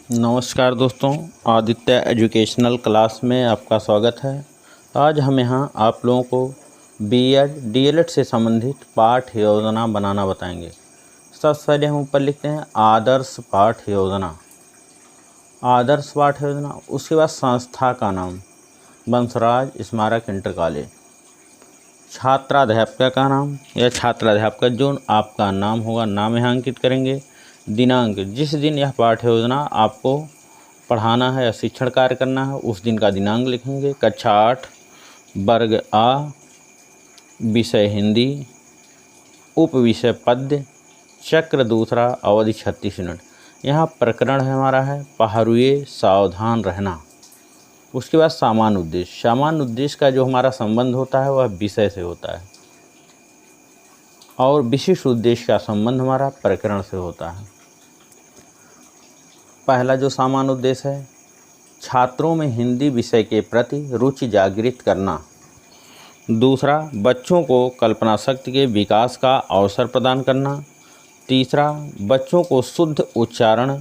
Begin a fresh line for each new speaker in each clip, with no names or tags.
नमस्कार दोस्तों, Aditya educational class में आपका स्वागत है। आज हम यहाँ आप लोगों को बीएड डीएलएड से संबंधित पाठ योजना बनाना बताएंगे। सबसे पहले हम ऊपर लिखते हैं आदर्श पाठ योजना। आदर्श पाठ योजना, उसके बाद संस्था का नाम बंसराज स्मारक इंटर कॉलेज। छात्राध्यापक का नाम या छात्राध्यापक जो आपका नाम होगा, नाम यहाँ अंकित करेंगे। दिनांक, जिस दिन यह पाठ्य योजना आपको पढ़ाना है या शिक्षण कार्य करना है उस दिन का दिनांक लिखेंगे। कक्षा 8 वर्ग आ, विषय हिंदी, उप विषय पद्य, चक्र दूसरा, अवधि 36 मिनट। यहाँ प्रकरण है हमारा है पहरुए सावधान रहना। उसके बाद सामान्य उद्देश्य। सामान्य उद्देश्य का जो हमारा संबंध होता है वह विषय से होता है और विशिष्ट उद्देश्य का संबंध हमारा प्रकरण से होता है। पहला जो सामान्य उद्देश्य है, छात्रों में हिंदी विषय के प्रति रुचि जागृत करना। दूसरा, बच्चों को कल्पना शक्ति के विकास का अवसर प्रदान करना। तीसरा, बच्चों को शुद्ध उच्चारण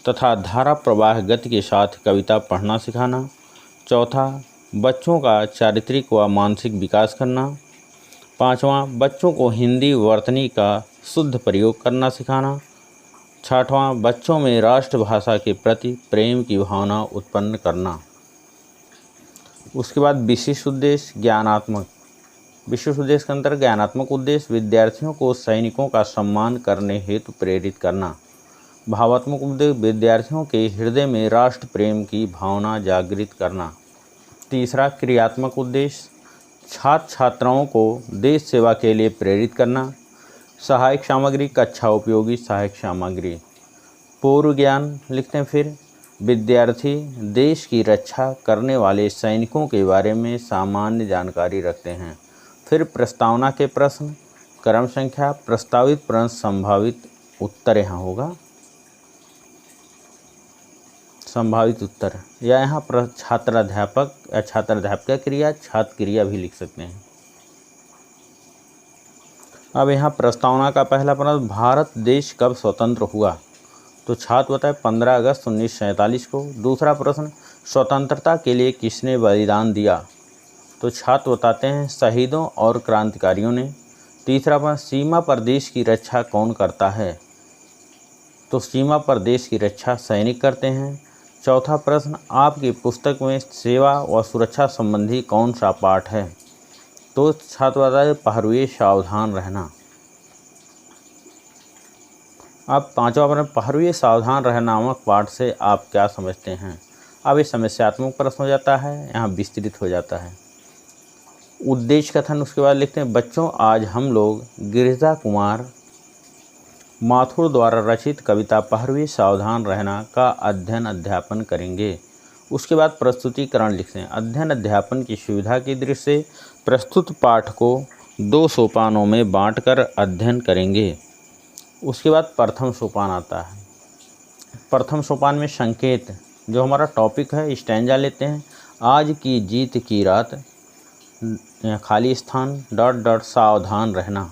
तथा धारा प्रवाह गति के साथ कविता पढ़ना सिखाना। चौथा, बच्चों का चारित्रिक व मानसिक विकास करना। पाँचवां, बच्चों को हिंदी वर्तनी का शुद्ध प्रयोग करना सिखाना। छठवां, बच्चों में राष्ट्रभाषा के प्रति प्रेम की भावना उत्पन्न करना। उसके बाद विशिष्ट उद्देश्य ज्ञानात्मक। विशिष्ट उद्देश्य के अंतर्गत ज्ञानात्मक उद्देश्य विद्यार्थियों को सैनिकों का सम्मान करने हेतु प्रेरित करना। भावात्मक उद्देश्य विद्यार्थियों के हृदय में राष्ट्र प्रेम की भावना जागृत करना। तीसरा, क्रियात्मक उद्देश्य छात्र छात्राओं को देश सेवा के लिए प्रेरित करना। सहायक सामग्री, कक्षा उपयोगी सहायक सामग्री। पूर्व ज्ञान लिखते हैं। फिर विद्यार्थी देश की रक्षा करने वाले सैनिकों के बारे में सामान्य जानकारी रखते हैं। फिर प्रस्तावना के प्रश्न, क्रम संख्या, प्रस्तावित प्रश्न, संभावित उत्तर यहाँ होगा संभावित उत्तर, या यहाँ छात्राध्यापक या छात्राध्यापिका क्रिया, छात्र क्रिया भी लिख सकते हैं। अब यहाँ प्रस्तावना का पहला प्रश्न, भारत देश कब स्वतंत्र हुआ? तो छात्र बताए 15 अगस्त 1947 को। दूसरा प्रश्न, स्वतंत्रता के लिए किसने बलिदान दिया? तो छात्र बताते हैं शहीदों और क्रांतिकारियों ने। तीसरा प्रश्न, सीमा पर देश की रक्षा कौन करता है? तो सीमा पर देश की रक्षा सैनिक करते हैं। चौथा प्रश्न, आपकी पुस्तक में सेवा व सुरक्षा संबंधी कौन सा पाठ है? तो छात्र बताए पहरुए सावधान रहना। अब पांचवा प्रश्न, पहरुए सावधान रहना नामक पाठ से आप क्या समझते हैं? अब ये समस्यात्मक प्रश्न हो जाता है, यहाँ विस्तृत हो जाता है। उद्देश्य कथन उसके बाद लिखते हैं, बच्चों आज हम लोग गिरिजा कुमार माथुर द्वारा रचित कविता पहरुए सावधान रहना का अध्ययन अध्यापन करेंगे। उसके बाद प्रस्तुतिकरण लिखते हैं। अध्ययन अध्यापन की सुविधा की दृष्टि से प्रस्तुत पाठ को 2 सोपानों में बांटकर अध्ययन करेंगे। उसके बाद प्रथम सोपान आता है। प्रथम सोपान में संकेत, जो हमारा टॉपिक है, स्टैंजा लेते हैं। आज की जीत की रात, खाली स्थान ... सावधान रहना।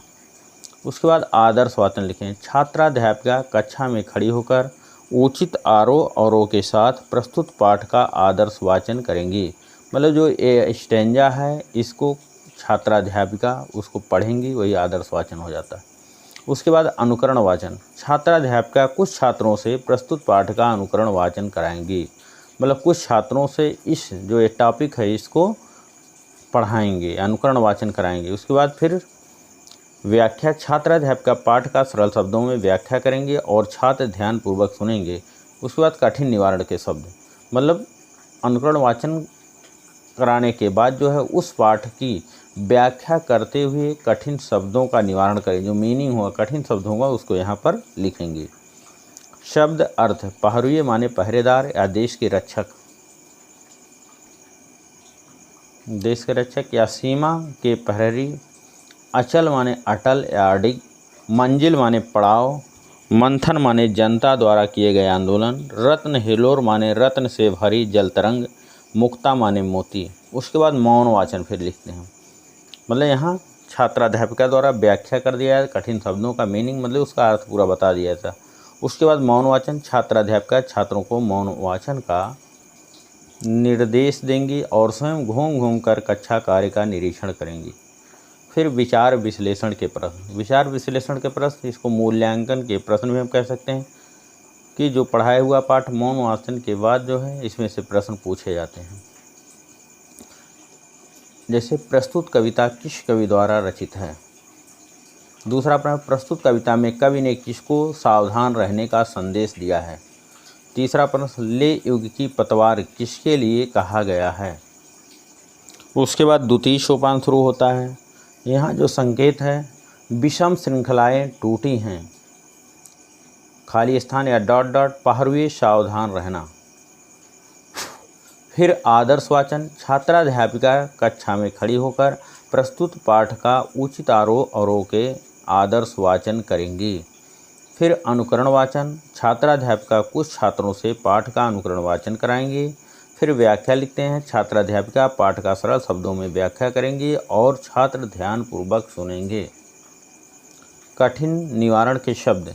उसके बाद आदर्श वाचन लिखें। छात्राध्यापिका कक्षा में खड़ी होकर उचित आरोह अवरोह के साथ प्रस्तुत पाठ का आदर्श वाचन करेंगी। मतलब जो ये स्टैंजा है इसको छात्राध्यापिका उसको पढ़ेंगी, वही आदर्श वाचन हो जाता है। उसके बाद अनुकरण वाचन। छात्राध्यापिका कुछ छात्रों से प्रस्तुत पाठ का अनुकरण वाचन कराएंगी। मतलब कुछ छात्रों से इस जो ये टॉपिक है इसको पढ़ाएंगे, अनुकरण वाचन कराएंगे। उसके बाद फिर व्याख्या। छात्राध्यापिका पाठ का सरल शब्दों में व्याख्या करेंगे और छात्र ध्यानपूर्वक सुनेंगे। उसके बाद कठिन निवारण के शब्द, मतलब अनुकरण वाचन कराने के बाद जो है उस पाठ की व्याख्या करते हुए कठिन शब्दों का निवारण करें। जो मीनिंग होगा, कठिन शब्द होगा, उसको यहाँ पर लिखेंगे। शब्द अर्थ, पहरुए माने पहरेदार या देश के रक्षक, देश के रक्षक या सीमा के प्रहरी। अचल माने अटल या अडिग। मंजिल माने पड़ाव। मंथन माने जनता द्वारा किए गए आंदोलन। रत्न हिलोर माने रत्न से भरी जल तरंग। मुक्ता माने मोती। उसके बाद मौन वाचन फिर लिखते हैं। मतलब यहाँ छात्राध्यापिका द्वारा व्याख्या कर दिया है, कठिन शब्दों का मीनिंग मतलब उसका अर्थ पूरा बता दिया था। उसके बाद मौन वाचन, छात्राध्यापिका छात्रों को मौन वाचन का निर्देश देंगी और स्वयं घूम घूम कर कक्षा कार्य का निरीक्षण करेंगी। फिर विचार विश्लेषण के प्रश्न, विचार विश्लेषण के प्रश्न, इसको मूल्यांकन के प्रश्न भी हम कह सकते हैं कि जो पढ़ाया हुआ पाठ मौन वाचन के बाद जो है इसमें से प्रश्न पूछे जाते हैं। जैसे प्रस्तुत कविता किस कवि द्वारा रचित है। दूसरा प्रश्न, प्रस्तुत कविता में कवि ने किसको सावधान रहने का संदेश दिया है। तीसरा प्रश्न, ले युग की पतवार किसके लिए कहा गया है। उसके बाद द्वितीय सोपान शुरू होता है। यहाँ जो संकेत है, विषम श्रृंखलाएं टूटी हैं, खाली स्थान या डॉट डॉट, पहरुए सावधान रहना। फिर आदर्श वाचन, छात्राध्यापिका कक्षा में खड़ी होकर प्रस्तुत पाठ का उचित आरोह अवरोह के आदर्श वाचन करेंगी। फिर अनुकरण वाचन, छात्राध्यापिका कुछ छात्रों से पाठ का अनुकरण वाचन कराएंगी। फिर व्याख्या लिखते हैं, छात्राध्यापिका पाठ का सरल शब्दों में व्याख्या करेंगी और छात्र ध्यानपूर्वक सुनेंगे। कठिन निवारण के शब्द,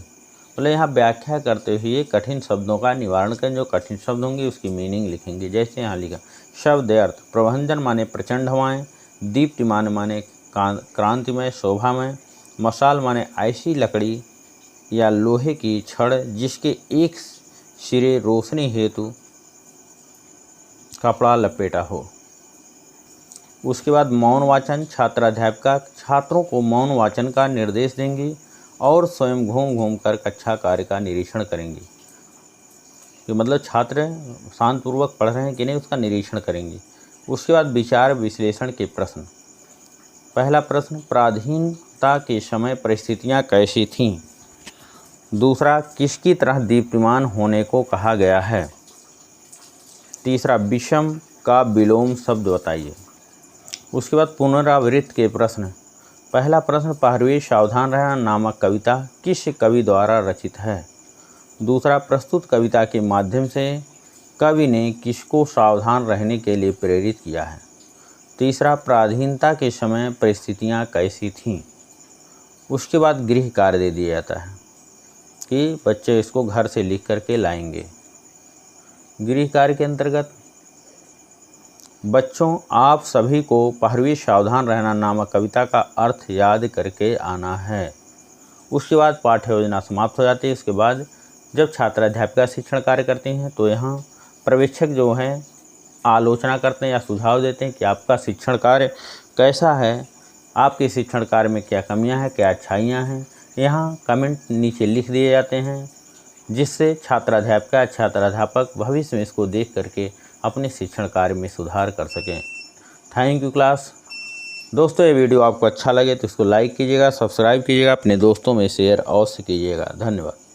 मतलब यहाँ व्याख्या करते हुए कठिन शब्दों का निवारण करें। जो कठिन शब्द होंगे उसकी मीनिंग लिखेंगे। जैसे यहाँ लिखा, शब्द अर्थ, प्रभंजन माने प्रचंड हवाएं, दीप्तिमान माने क्रांतिमय शोभामय, मशाल माने ऐसी लकड़ी या लोहे की छड़ जिसके एक सिरे रोशनी हेतु कपड़ा लपेटा हो। उसके बाद मौन वाचन, छात्राध्यापिका छात्रों को मौन वाचन का निर्देश देंगी और स्वयं घूम घूम कर कक्षा कार्य का निरीक्षण करेंगी। कि मतलब छात्र शांतपूर्वक पढ़ रहे हैं कि नहीं उसका निरीक्षण करेंगी। उसके बाद विचार विश्लेषण के प्रश्न। पहला प्रश्न, पराधीनता के समय परिस्थितियां कैसी थीं। दूसरा, किसकी तरह दीप्तिमान होने को कहा गया है। तीसरा, विषम का विलोम शब्द बताइए। उसके बाद पुनरावृत्त के प्रश्न। पहला प्रश्न, पहरुए सावधान रहना नामक कविता किस कवि द्वारा रचित है। दूसरा, प्रस्तुत कविता के माध्यम से कवि ने किसको सावधान रहने के लिए प्रेरित किया है। तीसरा, पराधीनता के समय परिस्थितियां कैसी थीं। उसके बाद गृह कार्य दे दिया जाता है कि बच्चे इसको घर से लिख करके लाएंगे। गृह कार्य के अंतर्गत, बच्चों आप सभी को पहरुए सावधान रहना नामक कविता का अर्थ याद करके आना है। उसके बाद पाठ्य योजना समाप्त हो जाती है। उसके बाद जब छात्राध्यापिका शिक्षण कार्य करती हैं तो यहाँ पर्यवेक्षक जो हैं आलोचना करते हैं या सुझाव देते हैं कि आपका शिक्षण कार्य कैसा है, आपके शिक्षण कार्य में क्या कमियां हैं, क्या अच्छाइयां हैं। यहाँ कमेंट नीचे लिख दिए जाते हैं जिससे छात्राध्यापिका छात्राध्यापक भविष्य में इसको देख करके अपने शिक्षण कार्य में सुधार कर सकें। Thank you class. दोस्तों, ये वीडियो आपको अच्छा लगे तो इसको लाइक कीजिएगा, सब्सक्राइब कीजिएगा, अपने दोस्तों में शेयर अवश्य कीजिएगा। धन्यवाद।